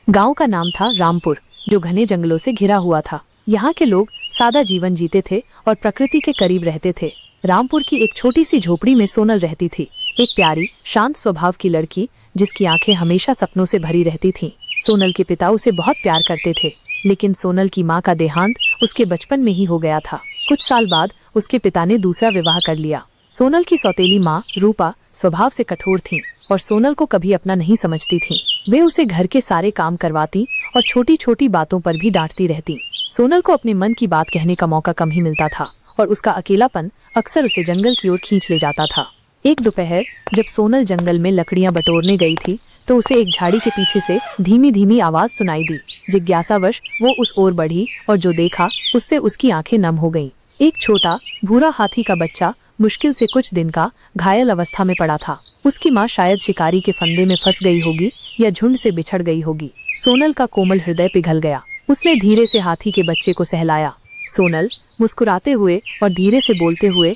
गांव का नाम था रामपुर, जो घने जंगलों से घिरा हुआ था। यहाँ के लोग सादा जीवन जीते थे और प्रकृति के करीब रहते थे। रामपुर की एक छोटी सी झोपड़ी में सोनल रहती थी, एक प्यारी शांत स्वभाव की लड़की जिसकी आंखें हमेशा सपनों से भरी रहती थीं। सोनल के पिता उसे बहुत प्यार करते थे, लेकिन सोनल की माँ का देहांत उसके बचपन में ही हो गया था। कुछ साल बाद उसके पिता ने दूसरा विवाह कर लिया। सोनल की सौतेली माँ रूपा स्वभाव से कठोर थीं और सोनल को कभी अपना नहीं समझती थीं। वे उसे घर के सारे काम करवाती और छोटी छोटी बातों पर भी डांटती रहती। सोनल को अपने मन की बात कहने का मौका कम ही मिलता था और उसका अकेलापन अक्सर उसे जंगल की ओर खींच ले जाता था। एक दोपहर जब सोनल जंगल में लकड़ियां बटोरने गई थी तो उसे एक झाड़ी के पीछे से धीमी धीमी आवाज सुनाई दी। जिज्ञासावश वो उस ओर बढ़ी और जो देखा उससे उसकी आंखें नम हो गईं। एक छोटा भूरा हाथी का बच्चा मुश्किल से कुछ दिन का घायल अवस्था में पड़ा था। उसकी माँ शायद शिकारी के फंदे में फंस गई होगी या झुंड से बिछड़ गई होगी। सोनल का कोमल हृदय पिघल गया। उसने धीरे से हाथी के बच्चे को सहलाया। सोनल मुस्कुराते हुए और धीरे से बोलते हुए,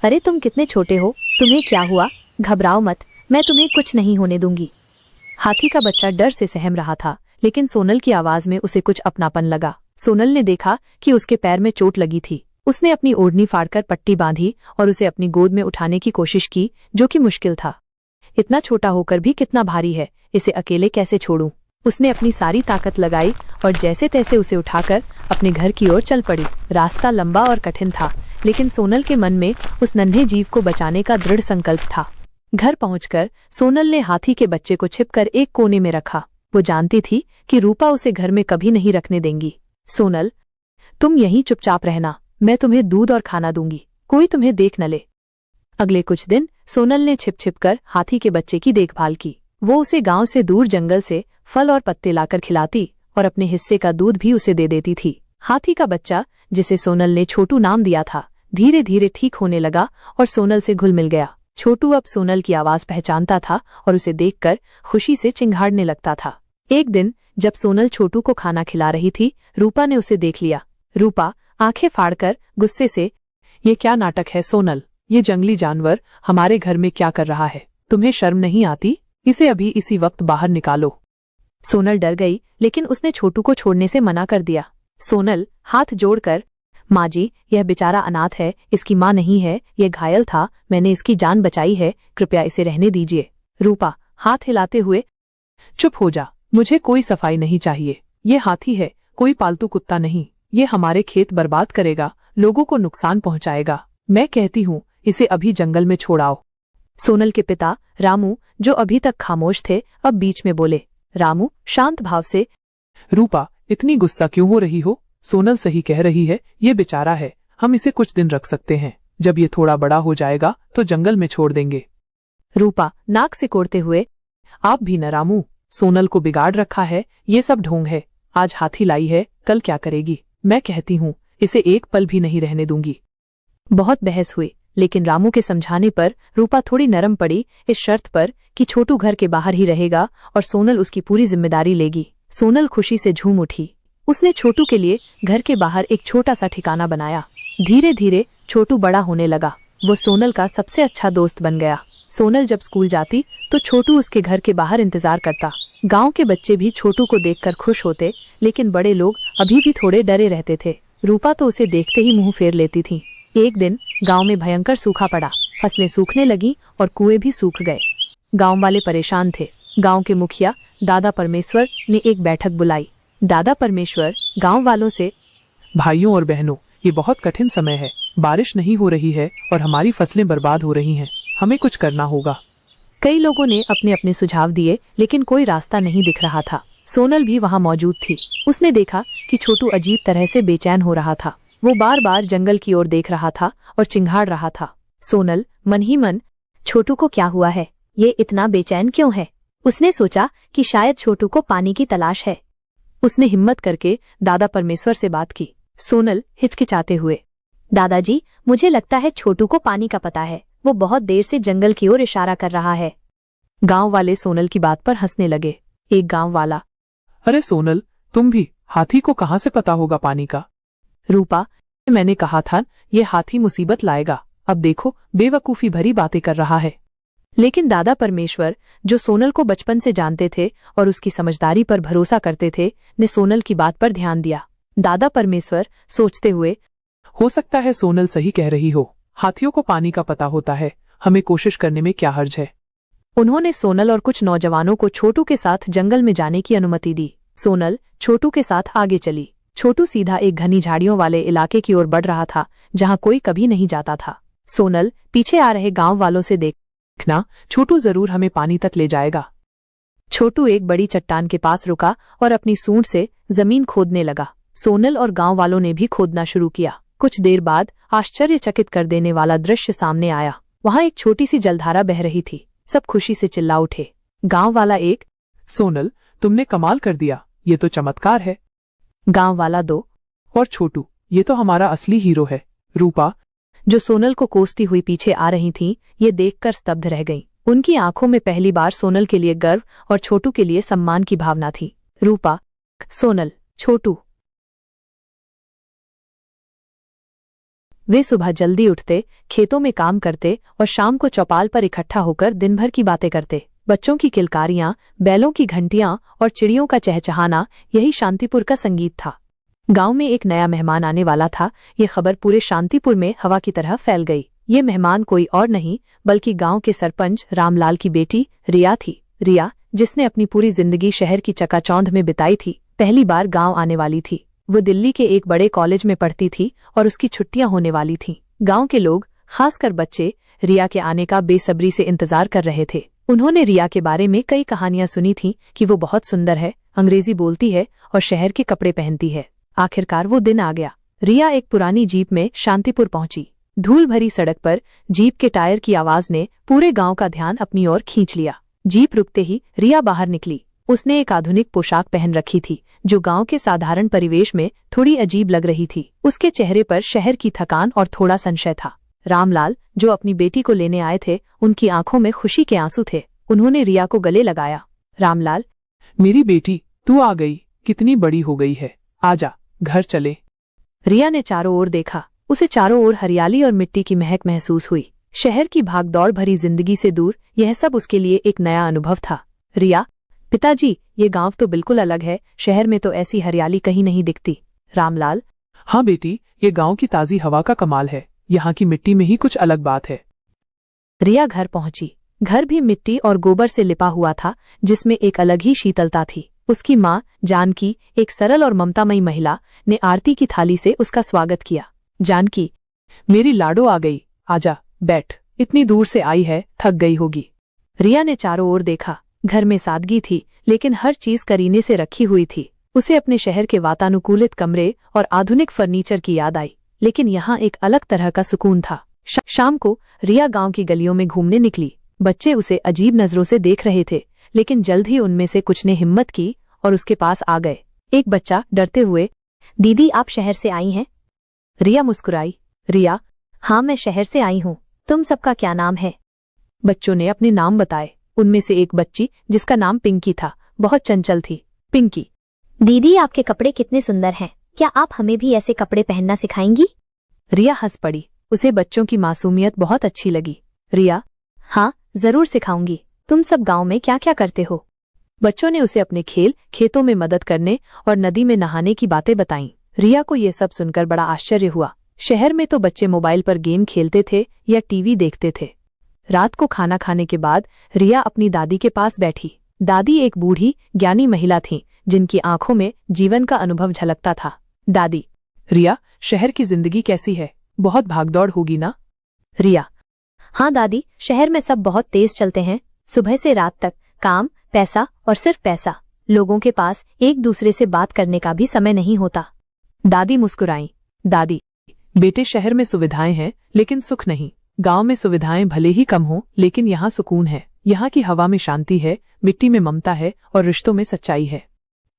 अरे तुम कितने छोटे हो, तुम्हें क्या हुआ? घबराओ मत, मैं तुम्हें कुछ नहीं होने दूंगी। हाथी का बच्चा डर से सहम रहा था, लेकिन सोनल की आवाज में उसे कुछ अपनापन लगा। सोनल ने देखा कि उसके पैर में चोट लगी थी। उसने अपनी ओढ़नी फाड़कर पट्टी बांधी और उसे अपनी गोद में उठाने की कोशिश की, जो कि मुश्किल था। इतना छोटा होकर भी कितना भारी है, इसे अकेले कैसे छोड़ूं? उसने अपनी सारी ताकत लगाई और जैसे तैसे उसे उठाकर अपने घर की ओर चल पड़ी। रास्ता लंबा और कठिन था, लेकिन सोनल के मन में उस नन्हे जीव को बचाने का दृढ़ संकल्प था। घर पहुंचकर सोनल ने हाथी के बच्चे को छिपकर एक कोने में रखा। वो जानती थी कि रूपा उसे घर में कभी नहीं रखने देंगी। सोनल, तुम यहीं चुपचाप रहना, मैं तुम्हें दूध और खाना दूंगी, कोई तुम्हें देख न ले। अगले कुछ दिन सोनल ने छिप छिप कर हाथी के बच्चे की देखभाल की। वो उसे गांव से दूर जंगल से फल और पत्ते लाकर खिलाती और अपने हिस्से का दूध भी उसे दे देती थी। हाथी का बच्चा, जिसे सोनल ने छोटू नाम दिया था, धीरे धीरे ठीक होने लगा और सोनल से घुल मिल गया। छोटू अब सोनल की आवाज पहचानता था और उसे देखकर खुशी से चिंघाड़ने लगता था। एक दिन जब सोनल छोटू को खाना खिला रही थी, रूपा ने उसे देख लिया। रूपा आंखें फाड़कर गुस्से से, ये क्या नाटक है सोनल? ये जंगली जानवर हमारे घर में क्या कर रहा है? तुम्हें शर्म नहीं आती? इसे अभी इसी वक्त बाहर निकालो। सोनल डर गई, लेकिन उसने छोटू को छोड़ने से मना कर दिया। सोनल हाथ जोड़कर, माँ जी, यह बेचारा अनाथ है, इसकी माँ नहीं है, यह घायल था, मैंने इसकी जान बचाई है, कृपया इसे रहने दीजिए। रूपा हाथ हिलाते हुए, चुप हो जा, मुझे कोई सफाई नहीं चाहिए। ये हाथी है, कोई पालतू कुत्ता नहीं। ये हमारे खेत बर्बाद करेगा, लोगों को नुकसान पहुंचाएगा। मैं कहती हूँ इसे अभी जंगल में छोड़ाओ। सोनल के पिता रामू, जो अभी तक खामोश थे, अब बीच में बोले। रामू शांत भाव से, रूपा, इतनी गुस्सा क्यों हो रही हो? सोनल सही कह रही है, ये बेचारा है, हम इसे कुछ दिन रख सकते हैं। जब ये थोड़ा बड़ा हो जाएगा तो जंगल में छोड़ देंगे। रूपा नाक से कोड़ते हुए, आप भी न रामू, सोनल को बिगाड़ रखा है, ये सब ढोंग है। आज हाथी लाई है, कल क्या करेगी? मैं कहती हूँ इसे एक पल भी नहीं रहने दूंगी। बहुत बहस हुई, लेकिन रामू के समझाने पर रूपा थोड़ी नरम पड़ी, इस शर्त पर कि छोटू घर के बाहर ही रहेगा और सोनल उसकी पूरी जिम्मेदारी लेगी। सोनल खुशी से झूम उठी। उसने छोटू के लिए घर के बाहर एक छोटा सा ठिकाना बनाया। धीरे धीरे छोटू बड़ा होने लगा। वो सोनल का सबसे अच्छा दोस्त बन गया। सोनल जब स्कूल जाती तो छोटू उसके घर के बाहर इंतजार करता। गांव के बच्चे भी छोटू को देखकर खुश होते, लेकिन बड़े लोग अभी भी थोड़े डरे रहते थे। रूपा तो उसे देखते ही मुंह फेर लेती थी। एक दिन गांव में भयंकर सूखा पड़ा। फसलें सूखने लगी और कुएं भी सूख गए। गांव वाले परेशान थे। गांव के मुखिया दादा परमेश्वर ने एक बैठक बुलाई। दादा परमेश्वर गांव वालों से, भाइयों और बहनों, ये बहुत कठिन समय है। बारिश नहीं हो रही है और हमारी फसलें बर्बाद हो रही हैं। हमें कुछ करना होगा। कई लोगों ने अपने अपने सुझाव दिए, लेकिन कोई रास्ता नहीं दिख रहा था। सोनल भी वहां मौजूद थी। उसने देखा कि छोटू अजीब तरह से बेचैन हो रहा था। वो बार बार जंगल की ओर देख रहा था और चिंघाड़ रहा था। सोनल मन ही मन, छोटू को क्या हुआ है? ये इतना बेचैन क्यों है? उसने सोचा कि शायद छोटू को पानी की तलाश है। उसने हिम्मत करके दादा परमेश्वर से बात की। सोनल हिचकिचाते हुए, दादाजी, मुझे लगता है छोटू को पानी का पता है। वो बहुत देर से जंगल की ओर इशारा कर रहा है। गांव वाले सोनल की बात पर हंसने लगे। एक गांव वाला, अरे सोनल, तुम भी? हाथी को कहाँ से पता होगा पानी का? रूपा, मैंने कहा था ये हाथी मुसीबत लाएगा। अब देखो बेवकूफी भरी बातें कर रहा है। लेकिन दादा परमेश्वर, जो सोनल को बचपन से जानते थे और उसकी समझदारी पर भरोसा करते थे, ने सोनल की बात पर ध्यान दिया। दादा परमेश्वर सोचते हुए, हो सकता है सोनल सही कह रही हो, हाथियों को पानी का पता होता है, हमें कोशिश करने में क्या हर्ज है। उन्होंने सोनल और कुछ नौजवानों को छोटू के साथ जंगल में जाने की अनुमति दी। सोनल छोटू के साथ आगे चली। छोटू सीधा एक घनी झाड़ियों वाले इलाके की ओर बढ़ रहा था, जहां कोई कभी नहीं जाता था। सोनल पीछे आ रहे गांव वालों से देखना, छोटू जरूर हमें पानी तक ले जाएगा। छोटू एक बड़ी चट्टान के पास रुका और अपनी सूंड से जमीन खोदने लगा। सोनल और गांव वालों ने भी खोदना शुरू किया। कुछ देर बाद आश्चर्यचकित कर देने वाला दृश्य सामने आया। वहां एक छोटी सी जलधारा बह रही थी। सब खुशी से चिल्ला उठे। गांव वाला एक, सोनल तुमने कमाल कर दिया, ये तो चमत्कार है। गांव वाला दो, और छोटू, ये तो हमारा असली हीरो है। रूपा, जो सोनल को कोसती हुई पीछे आ रही थीं, ये देखकर स्तब्ध रह गईं। उनकी आंखों में पहली बार सोनल के लिए गर्व और छोटू के लिए सम्मान की भावना थी। रूपा, सोनल, छोटू। वे सुबह जल्दी उठते, खेतों में काम करते और शाम को चौपाल पर इकट्ठा होकर दिन भर की बातें करते। बच्चों की किलकारियां, बैलों की घंटियां और चिड़ियों का चहचहाना, यही शांतिपुर का संगीत था। गांव में एक नया मेहमान आने वाला था। ये खबर पूरे शांतिपुर में हवा की तरह फैल गई। ये मेहमान कोई और नहीं बल्कि गांव के सरपंच रामलाल की बेटी रिया थी। रिया, जिसने अपनी पूरी जिंदगी शहर की चकाचौंध में बिताई थी, पहली बार गांव आने वाली थी। वो दिल्ली के एक बड़े कॉलेज में पढ़ती थी और उसकी छुट्टियां होने वाली थीं। गांव के लोग, खासकर बच्चे, रिया के आने का बेसब्री से इंतजार कर रहे थे। उन्होंने रिया के बारे में कई कहानियां सुनी थीं कि वो बहुत सुंदर है, अंग्रेजी बोलती है और शहर के कपड़े पहनती है। आखिरकार वो दिन आ गया। रिया एक पुरानी जीप में शांतिपुर पहुंची। धूल भरी सड़क पर जीप के टायर की आवाज ने पूरे गांव का ध्यान अपनी ओर खींच लिया। जीप रुकते ही रिया बाहर निकली। उसने एक आधुनिक पोशाक पहन रखी थी, जो गांव के साधारण परिवेश में थोड़ी अजीब लग रही थी। उसके चेहरे पर शहर की थकान और थोड़ा संशय था। रामलाल, जो अपनी बेटी को लेने आए थे, उनकी आंखों में खुशी के आंसू थे। उन्होंने रिया को गले लगाया। रामलाल, मेरी बेटी, तू आ गई, कितनी बड़ी हो गई है, आजा, घर चले। रिया ने चारों ओर देखा। उसे चारों ओर हरियाली और मिट्टी की महक महसूस हुई। शहर की भागदौड़ भरी जिंदगी से दूर यह सब उसके लिए एक नया अनुभव था। रिया, पिताजी, ये गांव तो बिल्कुल अलग है, शहर में तो ऐसी हरियाली कहीं नहीं दिखती। रामलाल, हाँ बेटी, ये गांव की ताजी हवा का कमाल है, यहाँ की मिट्टी में ही कुछ अलग बात है। रिया घर पहुंची। घर भी मिट्टी और गोबर से लिपा हुआ था, जिसमें एक अलग ही शीतलता थी। उसकी माँ जानकी, एक सरल और ममतामयी महिला, ने आरती की थाली से उसका स्वागत किया। जानकी, मेरी लाडो आ गई, आजा, बैठ, इतनी दूर से आई है, थक गई होगी। रिया ने चारों ओर देखा। घर में सादगी थी, लेकिन हर चीज करीने से रखी हुई थी। उसे अपने शहर के वातानुकूलित कमरे और आधुनिक फर्नीचर की याद आई, लेकिन यहाँ एक अलग तरह का सुकून था। शाम को रिया गांव की गलियों में घूमने निकली। बच्चे उसे अजीब नजरों से देख रहे थे, लेकिन जल्द ही उनमें से कुछ ने हिम्मत की और उसके पास आ गए। एक बच्चा डरते हुए, दीदी, आप शहर से आई हैं? रिया मुस्कुराई। रिया, हाँ, मैं शहर से आई हूँ। तुम सबका क्या नाम है? बच्चों ने अपने नाम बताए। उनमें से एक बच्ची, जिसका नाम पिंकी था, बहुत चंचल थी। पिंकी, दीदी, आपके कपड़े कितने सुंदर हैं, क्या आप हमें भी ऐसे कपड़े पहनना सिखाएंगी? रिया हंस पड़ी। उसे बच्चों की मासूमियत बहुत अच्छी लगी। रिया, हाँ, जरूर सिखाऊंगी। तुम सब गांव में क्या क्या करते हो? बच्चों ने उसे अपने खेल, खेतों में मदद करने और नदी में नहाने की बातें बताईं। रिया को ये सब सुनकर बड़ा आश्चर्य हुआ। शहर में तो बच्चे मोबाइल पर गेम खेलते थे या टीवी देखते थे। रात को खाना खाने के बाद रिया अपनी दादी के पास बैठी। दादी एक बूढ़ी, ज्ञानी महिला थीं, जिनकी आंखों में जीवन का अनुभव झलकता था। दादी, रिया, शहर की जिंदगी कैसी है, बहुत भागदौड़ होगी ना? रिया, हाँ दादी, शहर में सब बहुत तेज चलते हैं। सुबह से रात तक काम, पैसा और सिर्फ पैसा। लोगों के पास एक दूसरे से बात करने का भी समय नहीं होता। दादी मुस्कुराई। दादी, बेटे, शहर में सुविधाएं हैं लेकिन सुख नहीं। गांव में सुविधाएं भले ही कम हो, लेकिन यहाँ सुकून है। यहाँ की हवा में शांति है, मिट्टी में ममता है और रिश्तों में सच्चाई है।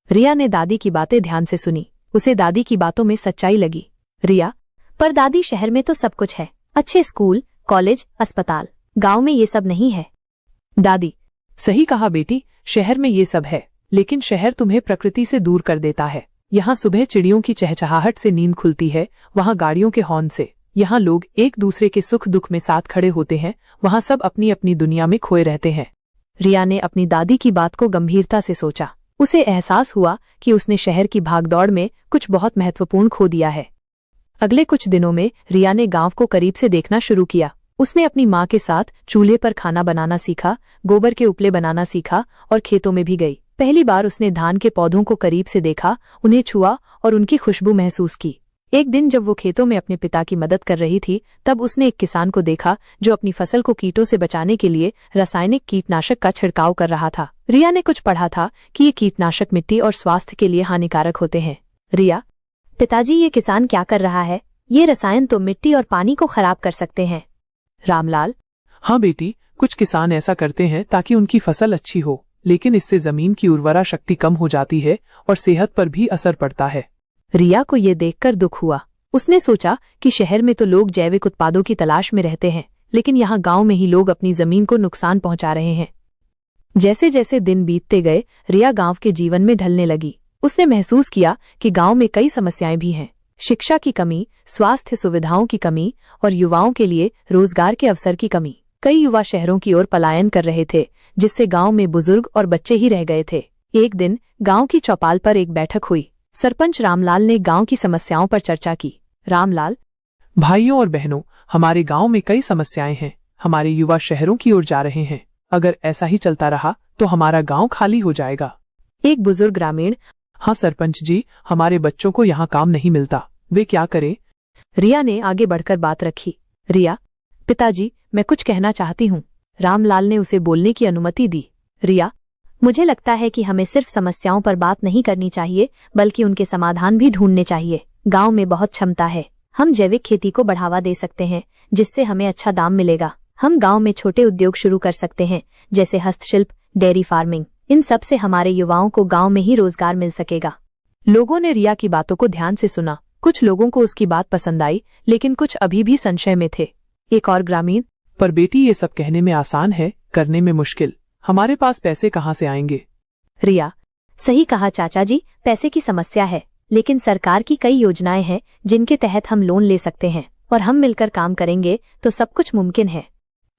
रिया ने दादी की बातें ध्यान से सुनी। उसे दादी की बातों में सच्चाई लगी। रिया, पर दादी, शहर में तो सब कुछ है, अच्छे स्कूल, कॉलेज, अस्पताल। गांव में ये सब नहीं है। दादी, सही कहा बेटी, शहर में ये सब है, लेकिन शहर तुम्हें प्रकृति से दूर कर देता है। यहाँ सुबह चिड़ियों की चहचहाहट से नींद खुलती है, वहाँ गाड़ियों के हॉर्न से। यहाँ लोग एक दूसरे के सुख दुख में साथ खड़े होते हैं, वहाँ सब अपनी अपनी दुनिया में खोए रहते हैं। रिया ने अपनी दादी की बात को गंभीरता से सोचा। उसे एहसास हुआ कि उसने शहर की भागदौड़ में कुछ बहुत महत्वपूर्ण खो दिया है। अगले कुछ दिनों में रिया ने गांव को करीब से देखना शुरू किया। उसने अपनी माँ के साथ चूल्हे पर खाना बनाना सीखा, गोबर के उपले बनाना सीखा और खेतों में भी गई। पहली बार उसने धान के पौधों को करीब से देखा, उन्हें छुआ और उनकी खुशबू महसूस की। एक दिन जब वो खेतों में अपने पिता की मदद कर रही थी, तब उसने एक किसान को देखा जो अपनी फसल को कीटों से बचाने के लिए रासायनिक कीटनाशक का छिड़काव कर रहा था। रिया ने कुछ पढ़ा था कि ये कीटनाशक मिट्टी और स्वास्थ्य के लिए हानिकारक होते हैं। रिया, पिताजी ये किसान क्या कर रहा है? ये रसायन तो मिट्टी और पानी को खराब कर सकते हैं। रामलाल, हाँ बेटी, कुछ किसान ऐसा करते हैं ताकि उनकी फसल अच्छी हो, लेकिन इससे जमीन की उर्वरा शक्ति कम हो जाती है और सेहत पर भी असर पड़ता है। रिया को ये देखकर दुख हुआ। उसने सोचा कि शहर में तो लोग जैविक उत्पादों की तलाश में रहते हैं, लेकिन यहाँ गांव में ही लोग अपनी जमीन को नुकसान पहुंचा रहे हैं। जैसे जैसे दिन बीतते गए, रिया गांव के जीवन में ढलने लगी। उसने महसूस किया कि गांव में कई समस्याएं भी हैं। शिक्षा की कमी, स्वास्थ्य सुविधाओं की कमी और युवाओं के लिए रोजगार के अवसर की कमी। कई युवा शहरों की ओर पलायन कर रहे थे, जिससे गांव में बुजुर्ग और बच्चे ही रह गए थे। एक दिन गांव की चौपाल पर एक बैठक हुई। सरपंच रामलाल ने गांव की समस्याओं पर चर्चा की। रामलाल, भाइयों और बहनों, हमारे गांव में कई समस्याएं हैं। हमारे युवा शहरों की ओर जा रहे हैं। अगर ऐसा ही चलता रहा तो हमारा गांव खाली हो जाएगा। एक बुजुर्ग ग्रामीण, हाँ सरपंच जी, हमारे बच्चों को यहाँ काम नहीं मिलता, वे क्या करें? रिया ने आगे बढ़कर बात रखी। रिया, पिताजी, मैं कुछ कहना चाहती हूँ। रामलाल ने उसे बोलने की अनुमति दी। रिया, मुझे लगता है कि हमें सिर्फ समस्याओं पर बात नहीं करनी चाहिए, बल्कि उनके समाधान भी ढूंढने चाहिए। गांव में बहुत क्षमता है। हम जैविक खेती को बढ़ावा दे सकते हैं, जिससे हमें अच्छा दाम मिलेगा। हम गांव में छोटे उद्योग शुरू कर सकते हैं, जैसे हस्तशिल्प, डेयरी फार्मिंग। इन सब से हमारे युवाओं को गांव में ही रोजगार मिल सकेगा। लोगों ने रिया की बातों को ध्यान से सुना। कुछ लोगों को उसकी बात पसंद आई, लेकिन कुछ अभी भी संशय में थे। एक और ग्रामीण, पर बेटी, ये सब कहने में आसान है, करने में मुश्किल। हमारे पास पैसे कहाँ से आएंगे? रिया, सही कहा चाचा जी, पैसे की समस्या है, लेकिन सरकार की कई योजनाएं हैं जिनके तहत हम लोन ले सकते हैं, और हम मिलकर काम करेंगे तो सब कुछ मुमकिन है।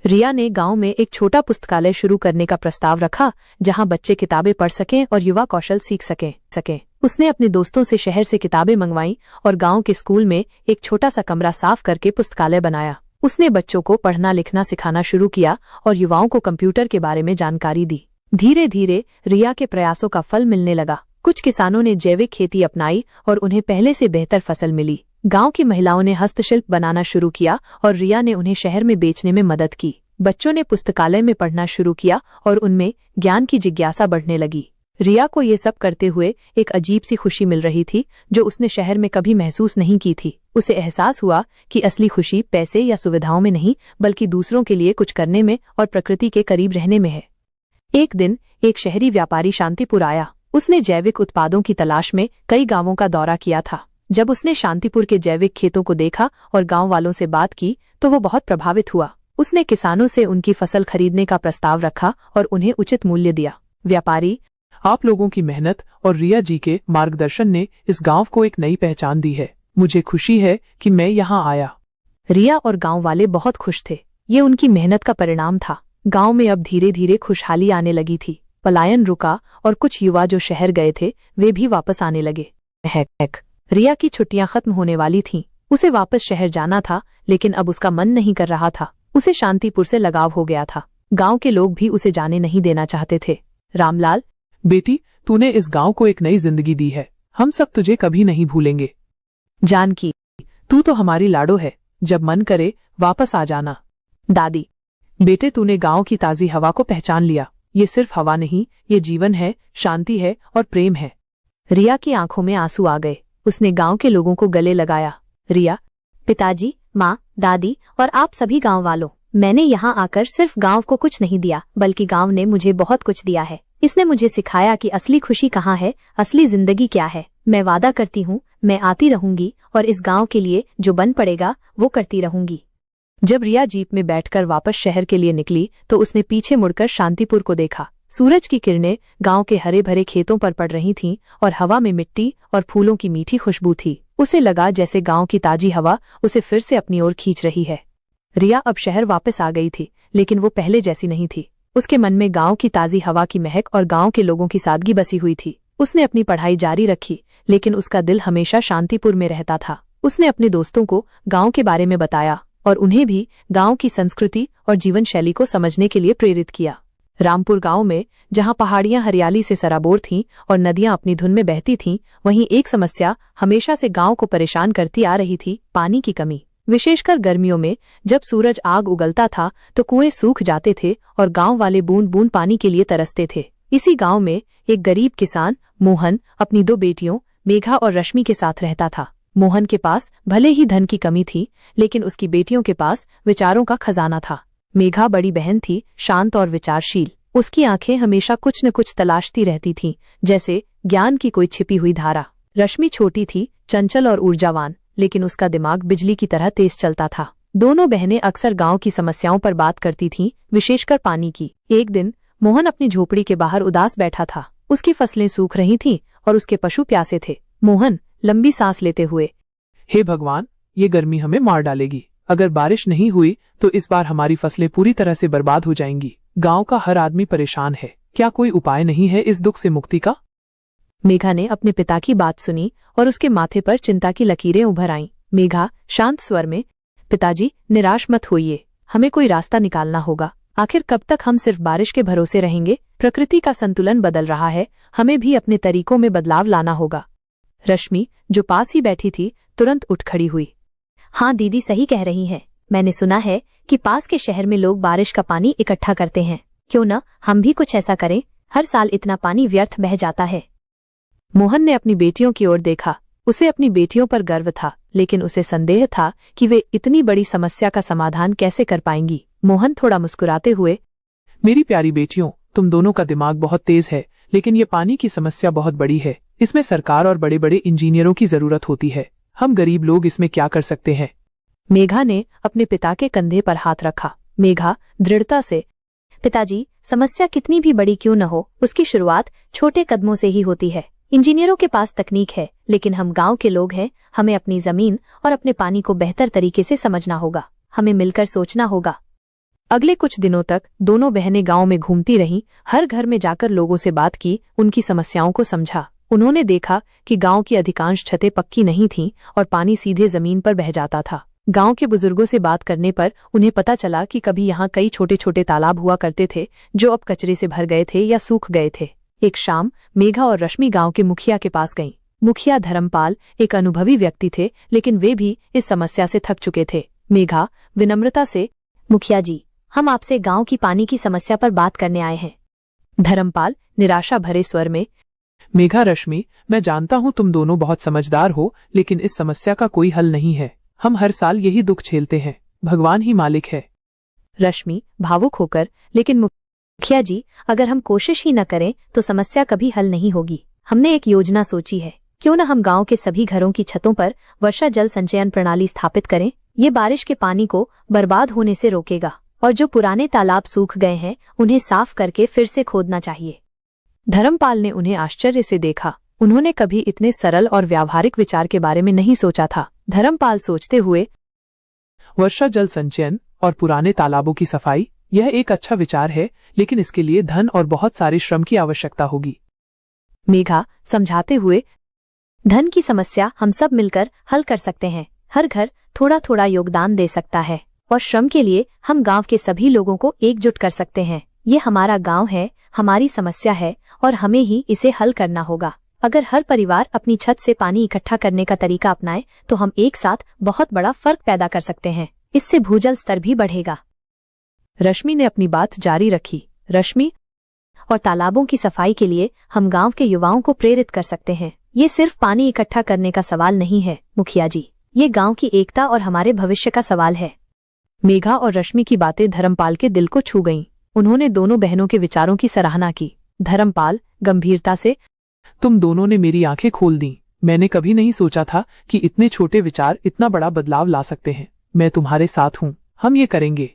रिया ने गांव में एक छोटा पुस्तकालय शुरू करने का प्रस्ताव रखा, जहां बच्चे किताबें पढ़ सकें और युवा कौशल सीख सकें। उसने अपने दोस्तों से शहर से किताबें मंगवाईं और गांव के स्कूल में एक छोटा सा कमरा साफ करके पुस्तकालय बनाया। उसने बच्चों को पढ़ना लिखना सिखाना शुरू किया और युवाओं को कंप्यूटर के बारे में जानकारी दी। धीरे धीरे रिया के प्रयासों का फल मिलने लगा। कुछ किसानों ने जैविक खेती अपनाई और उन्हें पहले से बेहतर फसल मिली। गांव की महिलाओं ने हस्तशिल्प बनाना शुरू किया और रिया ने उन्हें शहर में बेचने में मदद की। बच्चों ने पुस्तकालय में पढ़ना शुरू किया और उनमें ज्ञान की जिज्ञासा बढ़ने लगी। रिया को ये सब करते हुए एक अजीब सी खुशी मिल रही थी, जो उसने शहर में कभी महसूस नहीं की थी। उसे एहसास हुआ कि असली खुशी पैसे या सुविधाओं में नहीं, बल्कि दूसरों के लिए कुछ करने में और प्रकृति के करीब रहने में है। एक दिन एक शहरी व्यापारी शांतिपुर आया। उसने जैविक उत्पादों की तलाश में कई गांवों का दौरा किया था। जब उसने शांतिपुर के जैविक खेतों को देखा और गांव वालों से बात की, तो वो बहुत प्रभावित हुआ। उसने किसानों से उनकी फसल खरीदने का प्रस्ताव रखा और उन्हें उचित मूल्य दिया। व्यापारी, आप लोगों की मेहनत और रिया जी के मार्गदर्शन ने इस गांव को एक नई पहचान दी है। मुझे खुशी है कि मैं यहाँ आया। रिया और गांव वाले बहुत खुश थे। ये उनकी मेहनत का परिणाम था। गांव में अब धीरे धीरे खुशहाली आने लगी थी। पलायन रुका और कुछ युवा जो शहर गए थे, वे भी वापस आने लगे। रिया की छुट्टियां खत्म होने वाली थीं। उसे वापस शहर जाना था, लेकिन अब उसका मन नहीं कर रहा था। उसे शांतिपुर से लगाव हो गया था। गांव के लोग भी उसे जाने नहीं देना चाहते थे। रामलाल, बेटी, तूने इस गांव को एक नई जिंदगी दी है। हम सब तुझे कभी नहीं भूलेंगे। जानकी, तू तो हमारी लाडो है। जब मन करे वापस आ जाना। दादी, बेटे, तूने गांव की ताजी हवा को पहचान लिया। ये सिर्फ हवा नहीं, ये जीवन है, शांति है और प्रेम है। रिया की आंखों में आंसू आ गए। उसने गांव के लोगों को गले लगाया। रिया, पिताजी, माँ, दादी और आप सभी गांव वालों, मैंने यहाँ आकर सिर्फ गांव को कुछ नहीं दिया, बल्कि गांव ने मुझे बहुत कुछ दिया है। इसने मुझे सिखाया कि असली खुशी कहाँ है, असली जिंदगी क्या है। मैं वादा करती हूँ, मैं आती रहूंगी और इस गांव के लिए जो बन पड़ेगा वो करती रहूंगी। जब रिया जीप में बैठकर वापस शहर के लिए निकली, तो उसने पीछे मुड़कर शांतिपुर को देखा। सूरज की किरणें गांव के हरे भरे खेतों पर पड़ रही थीं और हवा में मिट्टी और फूलों की मीठी खुशबू थी। उसे लगा जैसे गांव की ताजी हवा उसे फिर से अपनी ओर खींच रही है। रिया अब शहर वापस आ गई थी, लेकिन वो पहले जैसी नहीं थी। उसके मन में गांव की ताजी हवा की महक और गांव के लोगों की सादगी बसी हुई थी। उसने अपनी पढ़ाई जारी रखी, लेकिन उसका दिल हमेशा शांतिपुर में रहता था। उसने अपने दोस्तों को गांव के बारे में बताया और उन्हें भी गांव की संस्कृति और जीवन शैली को समझने के लिए प्रेरित किया। रामपुर गांव में, जहां पहाड़ियां हरियाली से सराबोर थीं और नदियां अपनी धुन में बहती थीं, वहीं एक समस्या हमेशा से गांव को परेशान करती आ रही थी, पानी की कमी। विशेषकर गर्मियों में जब सूरज आग उगलता था तो कुएं सूख जाते थे और गांव वाले बूंद बूंद पानी के लिए तरसते थे। इसी गांव में एक गरीब किसान मोहन अपनी 2 बेटियों मेघा और रश्मि के साथ रहता था। मोहन के पास भले ही धन की कमी थी, लेकिन उसकी बेटियों के पास विचारों का खजाना था। मेघा बड़ी बहन थी, शांत और विचारशील। उसकी आंखें हमेशा कुछ न कुछ तलाशती रहती थीं, जैसे ज्ञान की कोई छिपी हुई धारा। रश्मि छोटी थी, चंचल और ऊर्जावान, लेकिन उसका दिमाग बिजली की तरह तेज चलता था। दोनों बहनें अक्सर गांव की समस्याओं पर बात करती थीं, विशेषकर पानी की। एक दिन मोहन अपनी झोपड़ी के बाहर उदास बैठा था। उसकी फसलें सूख रही थीं और उसके पशु प्यासे थे। मोहन लंबी सांस लेते हुए, हे भगवान, ये गर्मी हमें मार डालेगी। अगर बारिश नहीं हुई तो इस बार हमारी फसलें पूरी तरह से बर्बाद हो जाएंगी। गांव का हर आदमी परेशान है। क्या कोई उपाय नहीं है इस दुख से मुक्ति का? मेघा ने अपने पिता की बात सुनी और उसके माथे पर चिंता की लकीरें उभर आईं। मेघा शांत स्वर में, पिताजी निराश मत होइए, हमें कोई रास्ता निकालना होगा। आखिर कब तक हम सिर्फ बारिश के भरोसे रहेंगे? प्रकृति का संतुलन बदल रहा है, हमें भी अपने तरीकों में बदलाव लाना होगा। रश्मि, जो पास ही बैठी थी, तुरंत उठ खड़ी हुई। हाँ दीदी सही कह रही हैं। मैंने सुना है कि पास के शहर में लोग बारिश का पानी इकट्ठा करते हैं। क्यों न हम भी कुछ ऐसा करें? हर साल इतना पानी व्यर्थ बह जाता है। मोहन ने अपनी बेटियों की ओर देखा। उसे अपनी बेटियों पर गर्व था, लेकिन उसे संदेह था कि वे इतनी बड़ी समस्या का समाधान कैसे कर पाएंगी। मोहन थोड़ा मुस्कुराते हुए, मेरी प्यारी बेटियों, तुम दोनों का दिमाग बहुत तेज है, लेकिन ये पानी की समस्या बहुत बड़ी है। इसमें सरकार और बड़े बड़े इंजीनियरों की जरूरत होती है। हम गरीब लोग इसमें क्या कर सकते हैं? मेघा ने अपने पिता के कंधे पर हाथ रखा। मेघा दृढ़ता से, पिताजी, समस्या कितनी भी बड़ी क्यों न हो, उसकी शुरुआत छोटे कदमों से ही होती है। इंजीनियरों के पास तकनीक है, लेकिन हम गांव के लोग हैं। हमें अपनी जमीन और अपने पानी को बेहतर तरीके से समझना होगा। हमें मिलकर सोचना होगा। अगले कुछ दिनों तक दोनों बहनें गांव में घूमती रहीं, हर घर में जाकर लोगों से बात की, उनकी समस्याओं को समझा। उन्होंने देखा कि गांव की अधिकांश छतें पक्की नहीं थीं और पानी सीधे जमीन पर बह जाता था। गांव के बुजुर्गों से बात करने पर उन्हें पता चला कि कभी यहाँ कई छोटे छोटे तालाब हुआ करते थे, जो अब कचरे से भर गए थे या सूख गए थे। एक शाम मेघा और रश्मि गांव के मुखिया के पास गईं। मुखिया धर्मपाल एक अनुभवी व्यक्ति थे, लेकिन वे भी इस समस्या से थक चुके थे। मेघा विनम्रता से, मुखिया जी, हम आपसे गांव की पानी की समस्या पर बात करने आए हैं। धर्मपाल निराशा भरे स्वर में, मेघा, रश्मि, मैं जानता हूँ तुम दोनों बहुत समझदार हो, लेकिन इस समस्या का कोई हल नहीं है। हम हर साल यही दुख झेलते हैं। भगवान ही मालिक है। रश्मि भावुक होकर, लेकिन मुखिया जी, अगर हम कोशिश ही न करें तो समस्या कभी हल नहीं होगी। हमने एक योजना सोची है। क्यों न हम गांव के सभी घरों की छतों पर वर्षा जल संचयन प्रणाली स्थापित करें? ये बारिश के पानी को बर्बाद होने से रोकेगा और जो पुराने तालाब सूख गए हैं उन्हें साफ करके फिर से खोदना चाहिए। धर्मपाल ने उन्हें आश्चर्य से देखा। उन्होंने कभी इतने सरल और व्यावहारिक विचार के बारे में नहीं सोचा था। धर्मपाल सोचते हुए, वर्षा जल संचयन और पुराने तालाबों की सफाई, यह एक अच्छा विचार है, लेकिन इसके लिए धन और बहुत सारे श्रम की आवश्यकता होगी। मेघा समझाते हुए, धन की समस्या हम सब मिलकर हल कर सकते हैं। हर घर थोड़ा थोड़ा योगदान दे सकता है और श्रम के लिए हम गांव के सभी लोगों को एकजुट कर सकते हैं। ये हमारा गांव है, हमारी समस्या है और हमें ही इसे हल करना होगा। अगर हर परिवार अपनी छत से पानी इकट्ठा करने का तरीका अपनाए तो हम एक साथ बहुत बड़ा फर्क पैदा कर सकते हैं। इससे भूजल स्तर भी बढ़ेगा। रश्मि ने अपनी बात जारी रखी। रश्मि, और तालाबों की सफाई के लिए हम गांव के युवाओं को प्रेरित कर सकते हैं। ये सिर्फ पानी इकट्ठा करने का सवाल नहीं है मुखिया जी, ये गांव की एकता और हमारे भविष्य का सवाल है। मेघा और रश्मि की बातें धर्मपाल के दिल को छू गईं। उन्होंने दोनों बहनों के विचारों की सराहना की। धर्मपाल गंभीरता से, तुम दोनों ने मेरी आंखें खोल दी। मैंने कभी नहीं सोचा था कि इतने छोटे विचार इतना बड़ा बदलाव ला सकते हैं। मैं तुम्हारे साथ हूँ, हम ये करेंगे।